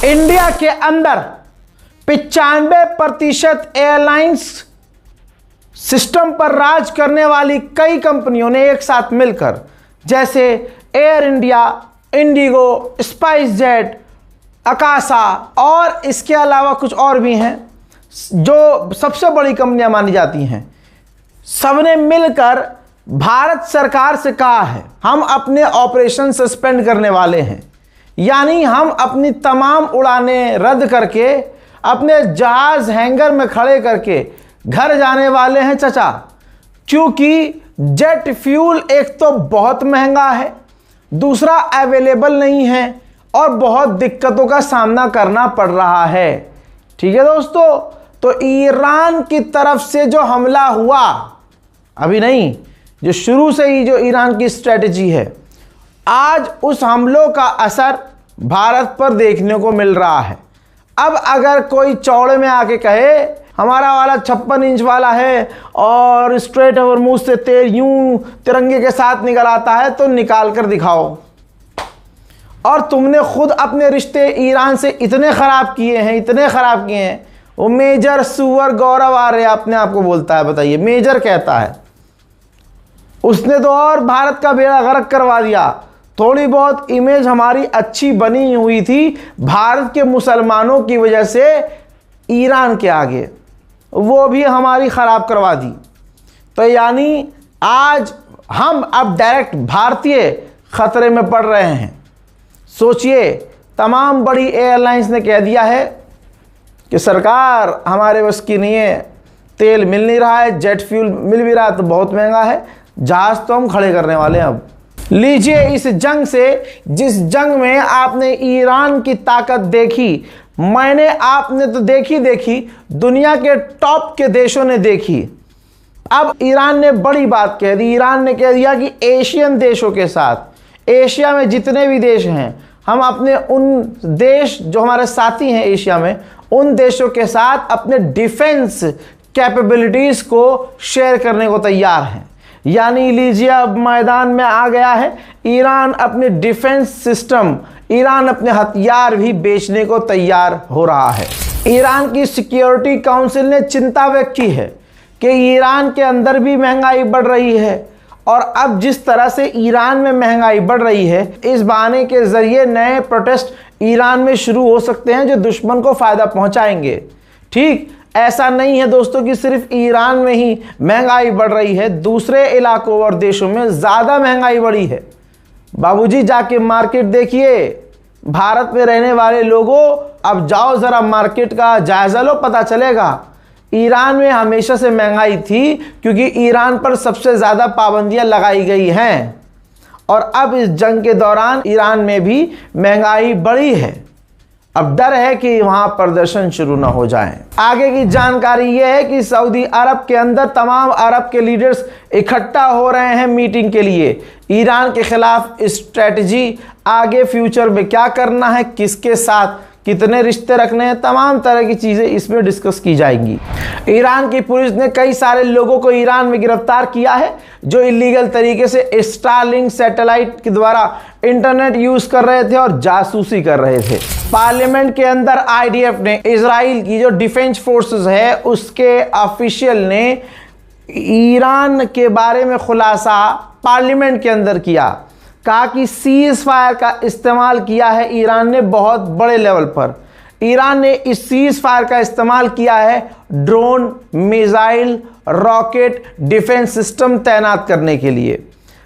India के अंदर 95% airlines system पर राज करने वाली कई कंपनियों ने एक साथ मिलकर, जैसे air India, Indigo, spice jet, Akasha और इसके अलावा कुछ और भी हैं जो सबसे बड़ी कंपनियां मानी जाती हैं, सबने मिलकर भारत सरकार से कहा है हम अपने ऑपरेशन सस्पेंड करने वाले हैं। यानी हम अपनी तमाम उड़ानें रद्द करके अपने जहाज हैंगर में खड़े करके घर जाने वाले हैं चचा। क्योंकि जेट फ्यूल एक तो बहुत महंगा है, दूसरा अवेलेबल नहीं है और बहुत दिक्कतों का सामना करना पड़ रहा है। ठीक है दोस्तों, तो ईरान की तरफ से जो हमला हुआ, अभी नहीं, जो शुरू से ही जो ईरान की स्ट्रेटजी है, आज उस हमलों का असर भारत पर देखने को मिल रहा है। अब अगर कोई चौड़े में आके कहे हमारा वाला 56 इंच वाला है और स्ट्रेट हॉर्मुज़ से तेल यूं तिरंगे के साथ निकल आता है, तो निकाल कर दिखाओ। और तुमने खुद अपने रिश्ते ईरान से इतने ख़राब किए हैं, इतने ख़राब किए हैं। वो मेजर सुअर गौरव आर्य अपने आप को बोलता है, बताइए, मेजर कहता है। उसने तो और भारत का बेड़ा गर्क करवा दिया। थोड़ी बहुत इमेज हमारी अच्छी बनी हुई थी भारत के मुसलमानों की वजह से ईरान के आगे, वो भी हमारी ख़राब करवा दी। तो यानी आज हम अब डायरेक्ट भारतीय ख़तरे में पड़ रहे हैं। सोचिए, तमाम बड़ी एयरलाइंस ने कह दिया है कि सरकार हमारे बस की नहीं है, तेल मिल नहीं रहा है, जेट फ्यूल मिल भी रहा है तो बहुत महंगा है, जहाज़ तो हम खड़े करने वाले हैं। अब लीजिए, इस जंग से, जिस जंग में आपने ईरान की ताकत देखी, आपने तो देखी, दुनिया के टॉप के देशों ने देखी। अब ईरान ने बड़ी बात कह दी। ईरान ने कह दिया कि एशियन देशों के साथ, एशिया में जितने भी देश हैं, हम अपने उन देश जो हमारे साथी हैं एशिया में, उन देशों के साथ अपने डिफेंस कैपेबिलिटीज़ को शेयर करने को तैयार हैं। यानी लीजिए, अब मैदान में आ गया है ईरान अपने डिफेंस सिस्टम, ईरान अपने हथियार भी बेचने को तैयार हो रहा है। ईरान की सिक्योरिटी काउंसिल ने चिंता व्यक्त की है कि ईरान के अंदर भी महंगाई बढ़ रही है और अब जिस तरह से ईरान में महंगाई बढ़ रही है, इस बहाने के ज़रिए नए प्रोटेस्ट ईरान में शुरू हो सकते हैं जो दुश्मन को फ़ायदा पहुंचाएंगे। ठीक ऐसा नहीं है दोस्तों कि सिर्फ ईरान में ही महंगाई बढ़ रही है, दूसरे इलाकों और देशों में ज़्यादा महंगाई बढ़ी है। बाबूजी, जाके मार्केट देखिए। भारत में रहने वाले लोगों, अब जाओ ज़रा मार्केट का जायज़ा लो, पता चलेगा। ईरान में हमेशा से महंगाई थी क्योंकि ईरान पर सबसे ज़्यादा पाबंदियां लगाई गई हैं और अब इस जंग के दौरान ईरान में भी महंगाई बढ़ी है। अब डर है कि वहां प्रदर्शन शुरू ना हो जाए। आगे की जानकारी यह है कि सऊदी अरब के अंदर तमाम अरब के लीडर्स इकट्ठा हो रहे हैं मीटिंग के लिए। ईरान के खिलाफ स्ट्रेटजी, आगे फ्यूचर में क्या करना है, किसके साथ कितने रिश्ते रखने हैं, तमाम तरह की चीज़ें इसमें डिस्कस की जाएंगी। ईरान की पुलिस ने कई सारे लोगों को ईरान में गिरफ्तार किया है जो इलीगल तरीके से स्टारलिंक सैटेलाइट के द्वारा इंटरनेट यूज़ कर रहे थे और जासूसी कर रहे थे। पार्लियामेंट के अंदर आईडीएफ ने, इजराइल की जो डिफेंस फोर्सेस है, उसके ऑफिशियल ने ईरान के बारे में खुलासा पार्लियामेंट के अंदर किया। कहा कि सीज फायर का इस्तेमाल किया है ईरान ने बहुत बड़े लेवल पर। ईरान ने इस सीज फायर का इस्तेमाल किया है drone, missile, rocket, defence system तैनात करने के लिए।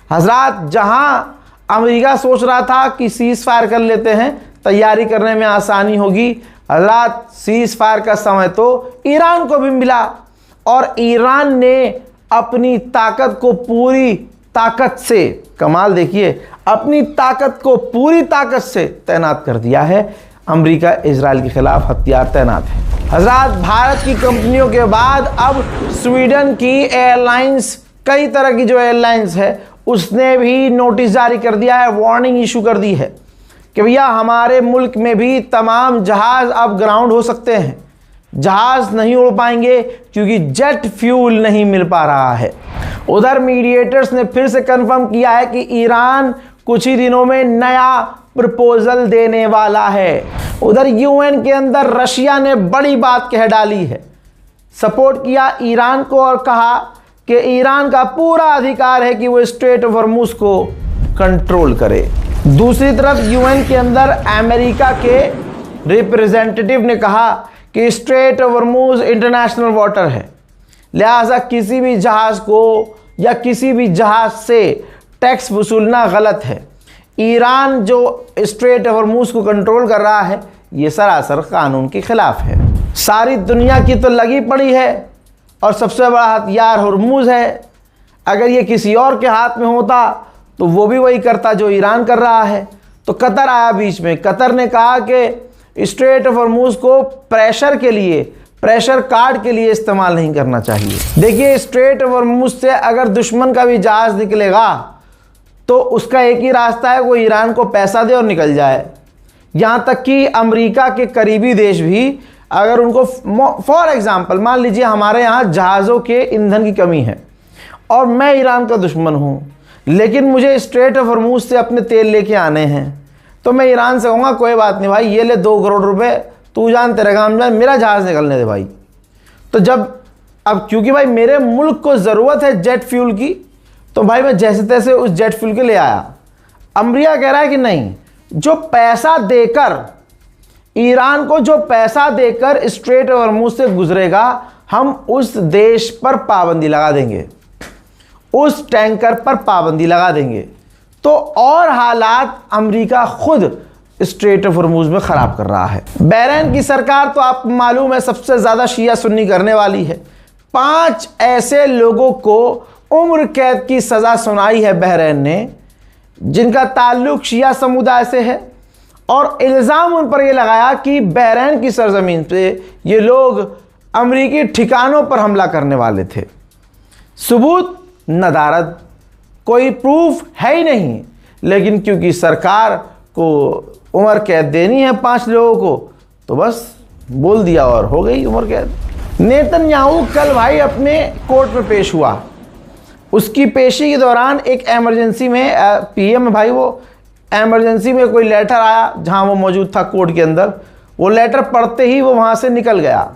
हजरात, जहां अमेरिका सोच रहा था कि सीज फायर कर लेते हैं, तैयारी करने में आसानी होगी, हजरात सीज फायर का समय तो ईरान को भी मिला और ईरान ने अपनी ताकत को पूरी ताकत से, कमाल देखिए, अपनी ताकत को पूरी ताकत से तैनात कर दिया है। अमेरिका इजराइल के खिलाफ हथियार तैनात है। हजरात, भारत की कंपनियों के बाद अब स्वीडन की एयरलाइंस, कई तरह की जो एयरलाइंस है, उसने भी नोटिस जारी कर दिया है, वार्निंग इशू कर दी है कि भैया हमारे मुल्क में भी तमाम जहाज़ अब ग्राउंड हो सकते हैं। जहाज़ नहीं उड़ पाएंगे क्योंकि जेट फ्यूल नहीं मिल पा रहा है। उधर मीडिएटर्स ने फिर से कंफर्म किया है कि ईरान कुछ ही दिनों में नया प्रपोजल देने वाला है। उधर यूएन के अंदर रशिया ने बड़ी बात कह डाली है, सपोर्ट किया ईरान को और कहा कि ईरान का पूरा अधिकार है कि वो स्ट्रेट ऑफ हॉर्मुज को कंट्रोल करे। दूसरी तरफ यूएन के अंदर अमेरिका के रिप्रेजेंटेटिव ने कहा कि straight of Hormuz international water है, लिहाजा किसी भी जहाज को या किसी भी जहाज से टैक्स वसूलना गलत है। ईरान जो स्ट्रेट ऑफ हॉर्मुज को कंट्रोल कर रहा है ये सरासर कानून के खिलाफ है। सारी दुनिया की तो लगी पड़ी है और सबसे बड़ा हथियार हॉर्मुज है। अगर ये किसी और के हाथ में होता तो वो भी वही करता जो ईरान कर रहा है। तो कतर आया बीच में। कतर ने कहा कि स्ट्रेट ऑफ हॉर्मुज को प्रेशर के लिए, प्रेशर कार्ड के लिए इस्तेमाल नहीं करना चाहिए। देखिए, स्ट्रेट ऑफ हॉर्मुज से अगर दुश्मन का भी जहाज निकलेगा तो उसका एक ही रास्ता है, वो ईरान को पैसा दे और निकल जाए। यहाँ तक कि अमेरिका के करीबी देश भी अगर उनको, फॉर एग्जांपल मान लीजिए हमारे यहाँ जहाज़ों के ईंधन की कमी है और मैं ईरान का दुश्मन हूँ, लेकिन मुझे स्ट्रेट ऑफ हॉर्मुज से अपने तेल लेके आने हैं, तो मैं ईरान से कहूँगा कोई बात नहीं भाई, ये ले 2 करोड़ रुपए, तू जान तेरा काम जान, मेरा जहाज़ निकलने दे भाई। तो अब क्योंकि भाई मेरे मुल्क को ज़रूरत है जेट फ्यूल की, तो भाई मैं जैसे तैसे उस जेट फ्यूल के ले आया। अमेरिका कह रहा है कि नहीं, जो पैसा देकर ईरान को, जो पैसा देकर स्ट्रेट ऑफ हॉर्मुज से गुजरेगा, हम उस देश पर पाबंदी लगा देंगे, उस टैंकर पर पाबंदी लगा देंगे। तो और हालात अमेरिका खुद स्ट्रेट ऑफ हॉर्मुज में ख़राब कर रहा है। बहरीन की सरकार तो आपको मालूम है सबसे ज़्यादा शिया सुन्नी करने वाली है। 5 ऐसे लोगों को उम्र कैद की सज़ा सुनाई है बहरीन ने, जिनका ताल्लुक शिया समुदाय से है, और इल्ज़ाम उन पर यह लगाया कि बहरीन की सरजमीन पे ये लोग अमरीकी ठिकानों पर हमला करने वाले थे। सबूत नदारद, कोई प्रूफ है ही नहीं, लेकिन क्योंकि सरकार को उम्र कैद देनी है 5 लोगों को, तो बस बोल दिया और हो गई उम्र कैद। नेतन्याहू कल भाई अपने कोर्ट में पेश हुआ। उसकी पेशी के दौरान एक एमरजेंसी में, पीएम भाई वो एमरजेंसी में कोई लेटर आया जहां वो मौजूद था कोर्ट के अंदर। वो लेटर पढ़ते ही वो वहां से निकल गया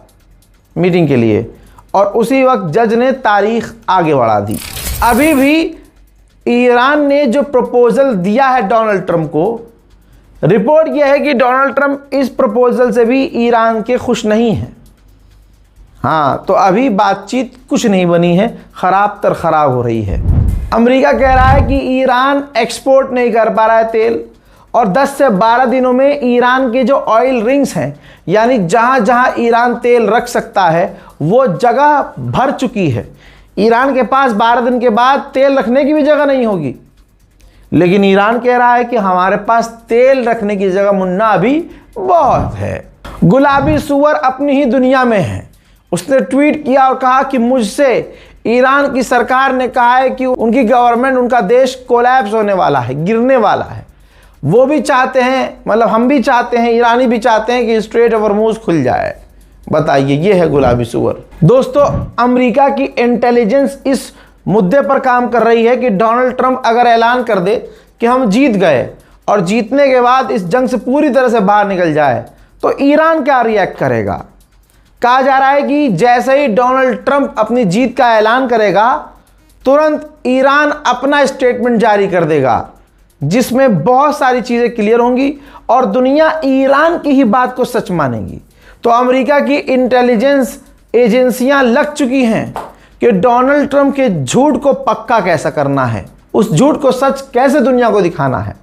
मीटिंग के लिए, और उसी वक्त जज ने तारीख आगे बढ़ा दी। अभी भी ईरान ने जो प्रपोजल दिया है डोनाल्ड ट्रंप को, रिपोर्ट यह है कि डोनाल्ड ट्रंप इस प्रपोजल से भी ईरान के खुश नहीं हैं। हाँ, तो अभी बातचीत कुछ नहीं बनी है, ख़राब तर ख़राब हो रही है। अमेरिका कह रहा है कि ईरान एक्सपोर्ट नहीं कर पा रहा है तेल, और 10 से 12 दिनों में ईरान के जो ऑयल रिंग्स हैं, यानी जहाँ जहाँ ईरान तेल रख सकता है वो जगह भर चुकी है। ईरान के पास 12 दिन के बाद तेल रखने की भी जगह नहीं होगी। लेकिन ईरान कह रहा है कि हमारे पास तेल रखने की जगह मुन्ना अभी बहुत है। गुलाबी सुअर अपनी ही दुनिया में है। उसने ट्वीट किया और कहा कि मुझसे ईरान की सरकार ने कहा है कि उनकी गवर्नमेंट, उनका देश कोलैप्स होने वाला है, गिरने वाला है। वो भी चाहते हैं, मतलब हम भी चाहते हैं, ईरानी भी चाहते हैं कि स्ट्रेट ऑफ हॉर्मुज खुल जाए। बताइए, ये है गुलाबी सुअर। दोस्तों, अमेरिका की इंटेलिजेंस इस मुद्दे पर काम कर रही है कि डोनाल्ड ट्रंप अगर ऐलान कर दे कि हम जीत गए और जीतने के बाद इस जंग से पूरी तरह से बाहर निकल जाए, तो ईरान क्या रिएक्ट करेगा। कहा जा रहा है कि जैसे ही डोनाल्ड ट्रंप अपनी जीत का ऐलान करेगा, तुरंत ईरान अपना स्टेटमेंट जारी कर देगा, जिसमें बहुत सारी चीज़ें क्लियर होंगी और दुनिया ईरान की ही बात को सच मानेगी। तो अमेरिका की इंटेलिजेंस एजेंसियां लग चुकी हैं कि डोनाल्ड ट्रंप के झूठ को पक्का कैसा करना है, उस झूठ को सच कैसे दुनिया को दिखाना है।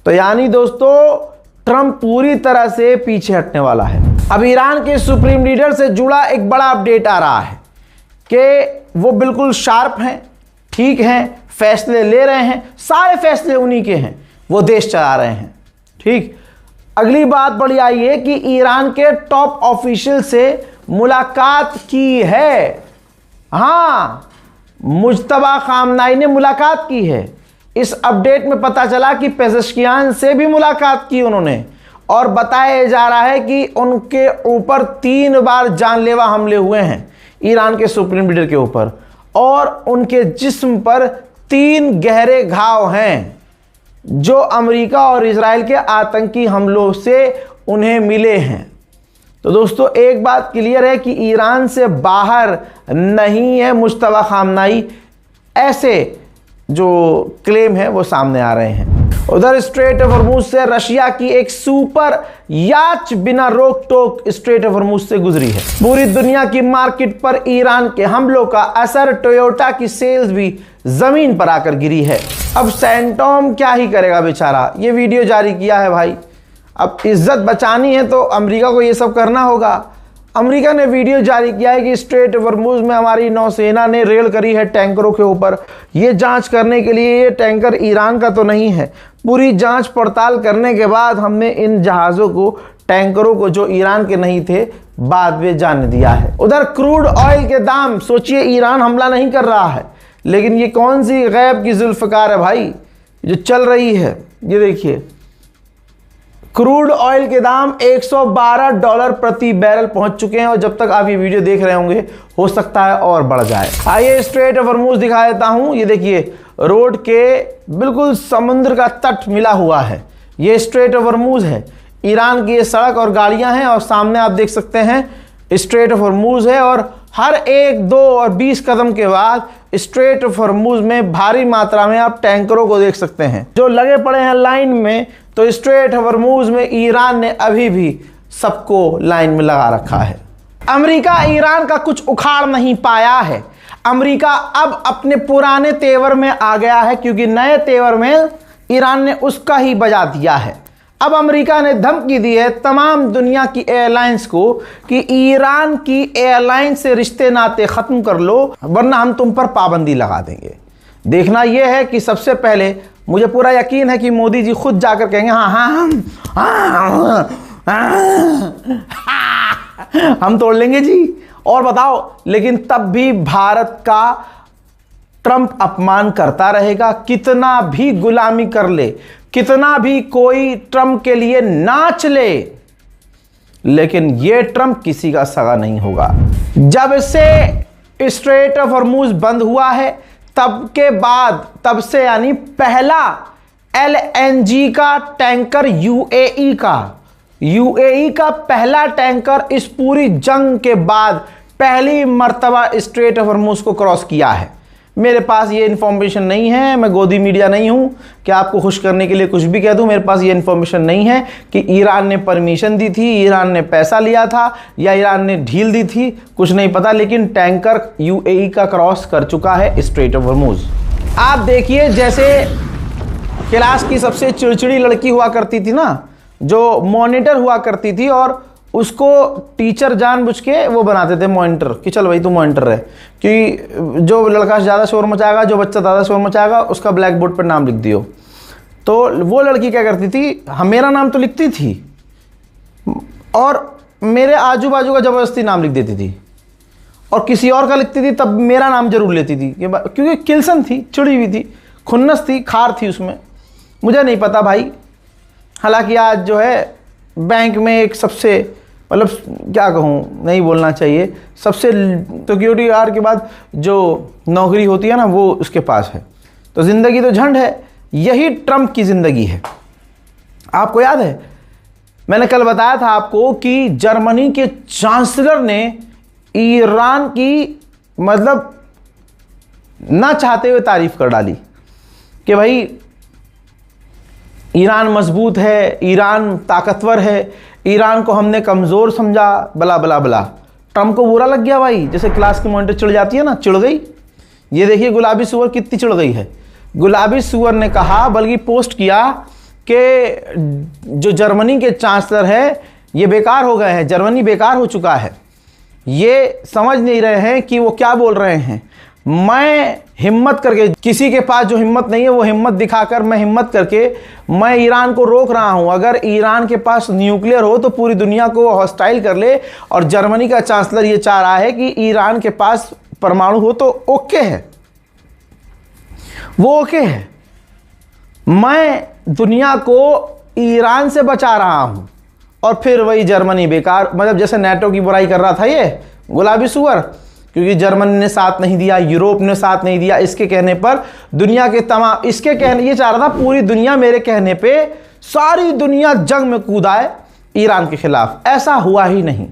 तो यानी दोस्तों, ट्रंप पूरी तरह से पीछे हटने वाला है। अब ईरान के सुप्रीम लीडर से जुड़ा एक बड़ा अपडेट आ रहा है कि वो बिल्कुल शार्प हैं, ठीक हैं, फैसले ले रहे हैं, सारे फैसले उन्हीं के हैं, वो देश चला रहे हैं। ठीक, अगली बात बड़ी आई है कि ईरान के टॉप ऑफिशियल से मुलाकात की है। हाँ, मुज्तबा खामनाई ने मुलाकात की है। इस अपडेट में पता चला कि पेज़ेश्कियान से भी मुलाकात की उन्होंने, और बताया जा रहा है कि उनके ऊपर 3 बार जानलेवा हमले हुए हैं ईरान के सुप्रीम लीडर के ऊपर, और उनके जिस्म पर 3 गहरे घाव हैं। जो अमेरिका और इजराइल के आतंकी हमलों से उन्हें मिले हैं। तो दोस्तों एक बात क्लियर है कि ईरान से बाहर नहीं है मुश्तबा खामनाई, ऐसे जो क्लेम है वो सामने आ रहे हैं। उधर स्ट्रेट ऑफ हॉर्मुज से रशिया की एक सुपर याच बिना रोक टोक स्ट्रेट ऑफ हॉर्मुज से गुजरी है। पूरी दुनिया की मार्केट पर ईरान के हमलों का असर टोयोटा की सेल्स भी जमीन पर आकर गिरी है। अब सैंटोम क्या ही करेगा बेचारा, ये वीडियो जारी किया है भाई। अब इज्जत बचानी है तो अमेरिका को ये सब करना होगा। अमेरिका ने वीडियो जारी किया है कि स्ट्रेट ऑफ हॉर्मुज में हमारी नौसेना ने रेड करी है टैंकरों के ऊपर। ये जांच करने के लिए ये टैंकर ईरान का तो नहीं है। पूरी जांच पड़ताल करने के बाद हमने इन जहाज़ों को, टैंकरों को जो ईरान के नहीं थे, बाद में जाने दिया है। उधर क्रूड ऑयल के दाम, सोचिए ईरान हमला नहीं कर रहा है, लेकिन ये कौन सी गैब की जुल्फकार है भाई जो चल रही है। ये देखिए क्रूड ऑयल के दाम $112 प्रति बैरल पहुंच चुके हैं और जब तक आप ये वीडियो देख रहे होंगे हो सकता है और बढ़ जाए। आइए स्ट्रेट ऑफ हॉर्मुज दिखा देता हूं। ये देखिए रोड के बिल्कुल समुद्र का तट मिला हुआ है, ये स्ट्रेट ऑफ हॉर्मुज है। ईरान की ये सड़क और गाड़ियां हैं और सामने आप देख सकते हैं स्ट्रेट ऑफ हॉर्मुज है और हर 1, 2 और 20 कदम के बाद स्ट्रेट ऑफ हॉर्मुज में भारी मात्रा में आप टैंकरों को देख सकते हैं जो लगे पड़े हैं लाइन में। तो स्ट्रेट ऑफ हॉर्मुज में ईरान ने अभी भी सबको लाइन में लगा रखा है। अमेरिका ईरान का कुछ उखाड़ नहीं पाया है। अमेरिका अब अपने पुराने तेवर में आ गया है, क्योंकि नए तेवर में ईरान ने उसका ही बजा दिया है। अब अमेरिका ने धमकी दी है तमाम दुनिया की एयरलाइंस को कि ईरान की एयरलाइन से रिश्ते नाते खत्म कर लो, वरना हम तुम पर पाबंदी लगा देंगे। देखना यह है कि सबसे पहले मुझे पूरा यकीन है कि मोदी जी खुद जाकर कहेंगे हम तोड़ लेंगे जी, और बताओ। लेकिन तब भी भारत का ट्रंप अपमान करता रहेगा, कितना भी गुलामी कर ले, कितना भी कोई ट्रंप के लिए नाच ले, लेकिन यह ट्रंप किसी का सगा नहीं होगा। जब से स्ट्रेट ऑफ हॉर्मुज बंद हुआ है तब से यानी पहला LNG का टैंकर यूएई का पहला टैंकर इस पूरी जंग के बाद पहली मर्तबा स्ट्रेट ऑफ हॉर्मुज को क्रॉस किया है। मेरे पास ये इन्फॉर्मेशन नहीं है, मैं गोदी मीडिया नहीं हूं कि आपको खुश करने के लिए कुछ भी कह दूं। मेरे पास ये इन्फॉर्मेशन नहीं है कि ईरान ने परमिशन दी थी, ईरान ने पैसा लिया था या ईरान ने ढील दी थी, कुछ नहीं पता। लेकिन टैंकर यूएई का क्रॉस कर चुका है स्ट्रेट ऑफ हॉर्मुज। आप देखिए जैसे क्लास की सबसे चिड़चिड़ी लड़की हुआ करती थी ना, जो मॉनिटर हुआ करती थी, और उसको टीचर जानबूझ के वो बनाते थे मॉनिटर कि चल भाई तू मॉनिटर रहे, कि जो लड़का ज़्यादा शोर मचाएगा, जो बच्चा ज़्यादा शोर मचाएगा, उसका ब्लैक बोर्ड पर नाम लिख दियो। तो वो लड़की क्या करती थी, मेरा नाम तो लिखती थी और मेरे आजू बाजू का ज़बरदस्ती नाम लिख देती थी, और किसी और का लिखती थी तब मेरा नाम जरूर लेती थी, क्योंकि किलसन थी, चिड़ी हुई थी, खुन्नस थी, खार थी उसमें। मुझे नहीं पता भाई। हालांकि आज जो है बैंक में एक सबसे, मतलब क्या कहूँ, नहीं बोलना चाहिए, सबसे सिक्योरिटी गार्ड के बाद जो नौकरी होती है ना वो उसके पास है। तो ज़िंदगी तो झंड है, यही ट्रंप की ज़िंदगी है। आपको याद है मैंने कल बताया था आपको कि जर्मनी के चांसलर ने ईरान की मतलब ना चाहते हुए तारीफ कर डाली कि भाई ईरान मजबूत है, ईरान ताकतवर है, ईरान को हमने कमज़ोर समझा, बला बला बला। ट्रंप को बुरा लग गया भाई, जैसे क्लास की मॉनिटर चिढ़ जाती है ना, चिढ़ गई। ये देखिए गुलाबी सुअर कितनी चिढ़ गई है। गुलाबी सुअर ने कहा, बल्कि पोस्ट किया कि जो जर्मनी के चांसलर है ये बेकार हो गए हैं, जर्मनी बेकार हो चुका है, ये समझ नहीं रहे हैं कि वो क्या बोल रहे हैं। मैं हिम्मत करके, किसी के पास जो हिम्मत नहीं है वो हिम्मत दिखाकर, मैं हिम्मत करके मैं ईरान को रोक रहा हूं। अगर ईरान के पास न्यूक्लियर हो तो पूरी दुनिया को हॉस्टाइल कर ले, और जर्मनी का चांसलर ये चाह रहा है कि ईरान के पास परमाणु हो तो ओके है, वो ओके है। मैं दुनिया को ईरान से बचा रहा हूं और फिर वही जर्मनी बेकार, मतलब जैसे नेटो की बुराई कर रहा था ये गुलाबी सुअर, क्योंकि जर्मनी ने साथ नहीं दिया, यूरोप ने साथ नहीं दिया। इसके कहने पर दुनिया के तमाम, इसके कहने ये चाह रहा था पूरी दुनिया मेरे कहने पे सारी दुनिया जंग में कूद आए ईरान के खिलाफ। ऐसा हुआ ही नहीं।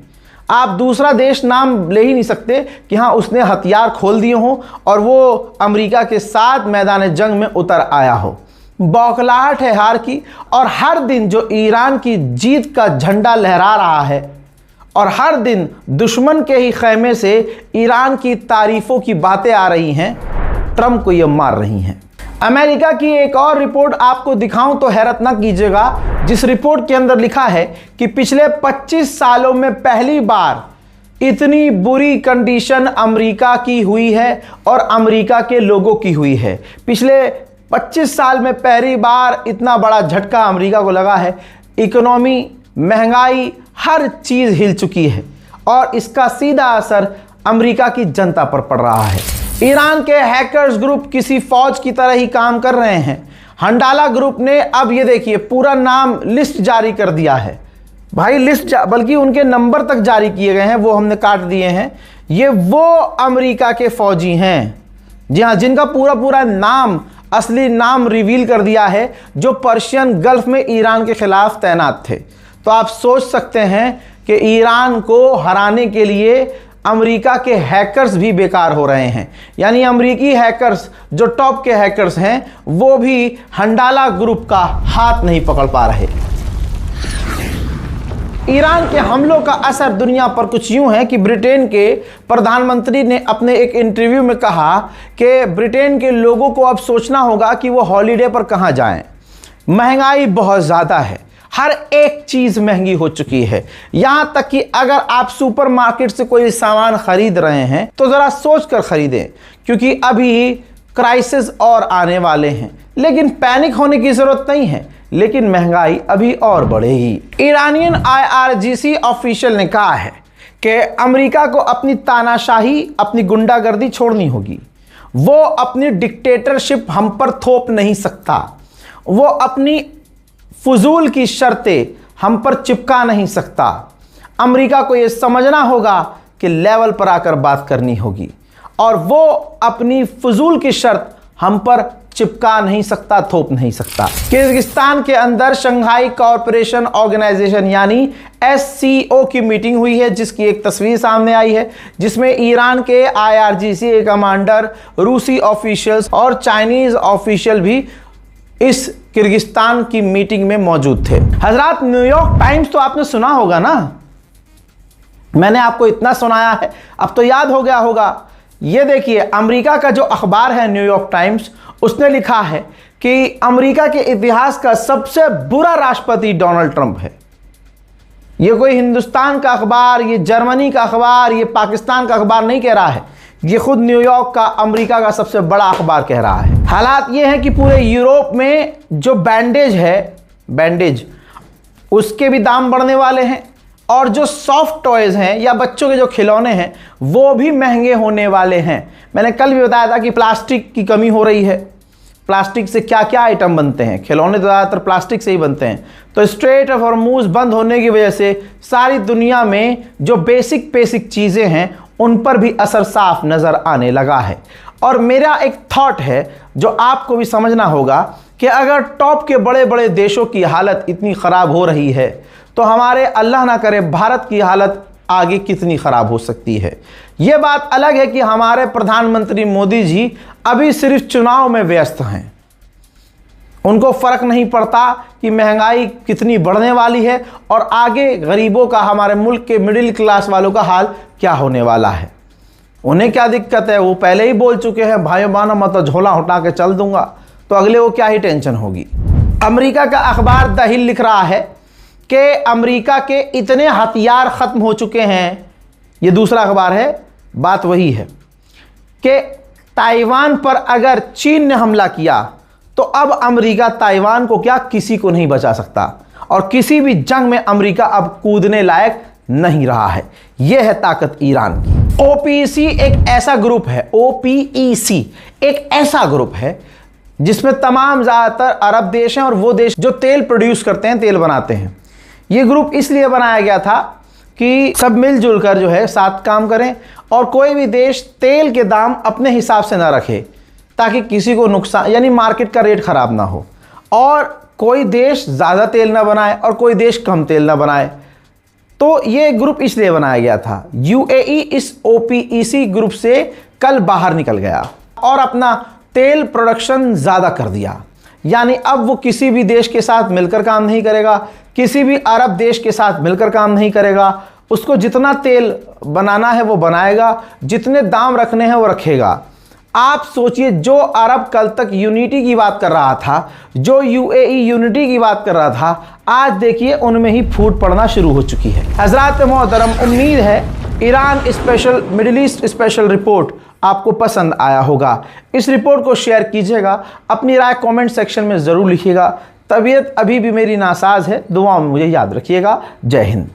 आप दूसरा देश नाम ले ही नहीं सकते कि हाँ उसने हथियार खोल दिए हों और वो अमेरिका के साथ मैदान जंग में उतर आया हो। बौखलाहट है हार की, और हर दिन जो ईरान की जीत का झंडा लहरा रहा है और हर दिन दुश्मन के ही खैमे से ईरान की तारीफों की बातें आ रही हैं, ट्रंप को ये मार रही हैं। अमेरिका की एक और रिपोर्ट आपको दिखाऊं तो हैरत ना कीजिएगा, जिस रिपोर्ट के अंदर लिखा है कि पिछले 25 सालों में पहली बार इतनी बुरी कंडीशन अमेरिका की हुई है और अमेरिका के लोगों की हुई है। पिछले 25 साल में पहली बार इतना बड़ा झटका अमेरिका को लगा है। इकोनॉमी, महंगाई, हर चीज हिल चुकी है और इसका सीधा असर अमेरिका की जनता पर पड़ रहा है। ईरान के हैकर्स ग्रुप किसी फौज की तरह ही काम कर रहे हैं। हंडाला ग्रुप ने अब ये देखिए पूरा नाम लिस्ट जारी कर दिया है भाई, लिस्ट बल्कि उनके नंबर तक जारी किए गए हैं, वो हमने काट दिए हैं। ये वो अमेरिका के फौजी हैं, जी हाँ, जिनका पूरा नाम, असली नाम रिवील कर दिया है, जो पर्शियन गल्फ में ईरान के खिलाफ तैनात थे। तो आप सोच सकते हैं कि ईरान को हराने के लिए अमेरिका के हैकर्स भी बेकार हो रहे हैं। यानी अमेरिकी हैकर्स जो टॉप के हैकर्स हैं वो भी हंडाला ग्रुप का हाथ नहीं पकड़ पा रहे। ईरान के हमलों का असर दुनिया पर कुछ यूं है कि ब्रिटेन के प्रधानमंत्री ने अपने एक इंटरव्यू में कहा कि ब्रिटेन के लोगों को अब सोचना होगा कि वो हॉलीडे पर कहां जाएं। महंगाई बहुत ज़्यादा है, हर एक चीज महंगी हो चुकी है। यहां तक कि अगर आप सुपरमार्केट से कोई सामान खरीद रहे हैं तो जरा सोच कर खरीदें, क्योंकि अभी क्राइसिस और आने वाले हैं। लेकिन पैनिक होने की जरूरत नहीं है, लेकिन महंगाई अभी और बढ़ेगी। ईरानियन IRGC ऑफिशियल ने कहा है कि अमेरिका को अपनी तानाशाही, अपनी गुंडागर्दी छोड़नी होगी। वो अपनी डिक्टेटरशिप हम पर थोप नहीं सकता। वो अपनी फजूल की शर्तें हम पर चिपका नहीं सकता। अमेरिका को यह समझना होगा कि लेवल पर आकर बात करनी होगी, और वो अपनी फजूल की शर्त हम पर चिपका नहीं सकता, थोप नहीं सकता। किर्गिस्तान के अंदर शंघाई कॉरपोरेशन ऑर्गेनाइजेशन यानी SCO की मीटिंग हुई है, जिसकी एक तस्वीर सामने आई है, जिसमें ईरान के IRGC कमांडर, रूसी ऑफिशियल्स और चाइनीज ऑफिशियल भी इस किर्गिस्तान की मीटिंग में मौजूद थे। हजरात, न्यूयॉर्क टाइम्स तो आपने सुना होगा ना, मैंने आपको इतना सुनाया है, अब तो याद हो गया होगा। ये देखिए, अमेरिका का जो अखबार है न्यूयॉर्क टाइम्स, उसने लिखा है कि अमेरिका के इतिहास का सबसे बुरा राष्ट्रपति डोनाल्ड ट्रंप है। ये कोई हिंदुस्तान का अखबार, ये जर्मनी का अखबार, ये पाकिस्तान का अखबार नहीं कह रहा है, ये खुद न्यूयॉर्क का, अमेरिका का सबसे बड़ा अखबार कह रहा है। हालात ये हैं कि पूरे यूरोप में जो बैंडेज है, बैंडेज, उसके भी दाम बढ़ने वाले हैं, और जो सॉफ्ट टॉयज हैं या बच्चों के जो खिलौने हैं वो भी महंगे होने वाले हैं। मैंने कल भी बताया था कि प्लास्टिक की कमी हो रही है। प्लास्टिक से क्या क्या आइटम बनते हैं, खिलौने तो ज़्यादातर प्लास्टिक से ही बनते हैं। तो स्ट्रेट ऑफ हॉर्मुज बंद होने की वजह से सारी दुनिया में जो बेसिक चीज़ें हैं उन पर भी असर साफ नज़र आने लगा है। और मेरा एक थॉट है जो आपको भी समझना होगा कि अगर टॉप के बड़े बड़े देशों की हालत इतनी ख़राब हो रही है तो हमारे, अल्लाह ना करे, भारत की हालत आगे कितनी ख़राब हो सकती है। यह बात अलग है कि हमारे प्रधानमंत्री मोदी जी अभी सिर्फ चुनाव में व्यस्त हैं, उनको फ़र्क नहीं पड़ता कि महंगाई कितनी बढ़ने वाली है और आगे गरीबों का, हमारे मुल्क के मिडिल क्लास वालों का हाल क्या होने वाला है। उन्हें क्या दिक्कत है, वो पहले ही बोल चुके हैं, भाइयों बहनों मैं तो झोला उठा के चल दूंगा, तो अगले वो क्या ही टेंशन होगी। अमेरिका का अखबार द हिल लिख रहा है कि अमेरिका के इतने हथियार ख़त्म हो चुके हैं, ये दूसरा अखबार है, बात वही है कि ताइवान पर अगर चीन ने हमला किया तो अब अमेरिका ताइवान को क्या, किसी को नहीं बचा सकता, और किसी भी जंग में अमेरिका अब कूदने लायक नहीं रहा है। यह है ताकत ईरान की। OPEC एक ऐसा ग्रुप है, OPEC एक ऐसा ग्रुप है जिसमें तमाम ज़्यादातर अरब देश हैं और वो देश जो तेल प्रोड्यूस करते हैं, तेल बनाते हैं। ये ग्रुप इसलिए बनाया गया था कि सब मिलजुल कर जो है साथ काम करें और कोई भी देश तेल के दाम अपने हिसाब से ना रखे ताकि किसी को नुकसान, यानी मार्केट का रेट खराब ना हो, और कोई देश ज़्यादा तेल ना बनाए और कोई देश कम तेल ना बनाए। तो ये ग्रुप इसलिए बनाया गया था। यूएई इस ओपीईसी ग्रुप से कल बाहर निकल गया और अपना तेल प्रोडक्शन ज़्यादा कर दिया। यानी अब वो किसी भी देश के साथ मिलकर काम नहीं करेगा, किसी भी अरब देश के साथ मिलकर काम नहीं करेगा। उसको जितना तेल बनाना है वो बनाएगा, जितने दाम रखने हैं वो रखेगा। आप सोचिए, जो अरब कल तक यूनिटी की बात कर रहा था, जो यूएई यूनिटी की बात कर रहा था, आज देखिए उनमें ही फूट पड़ना शुरू हो चुकी है। हजरात मोहतरम, उम्मीद है Iran special, middle east special report आपको पसंद आया होगा। इस रिपोर्ट को शेयर कीजिएगा, अपनी राय कमेंट सेक्शन में ज़रूर लिखिएगा। तबीयत अभी भी मेरी नासाज है, दुआओं में मुझे याद रखिएगा। जय हिंद।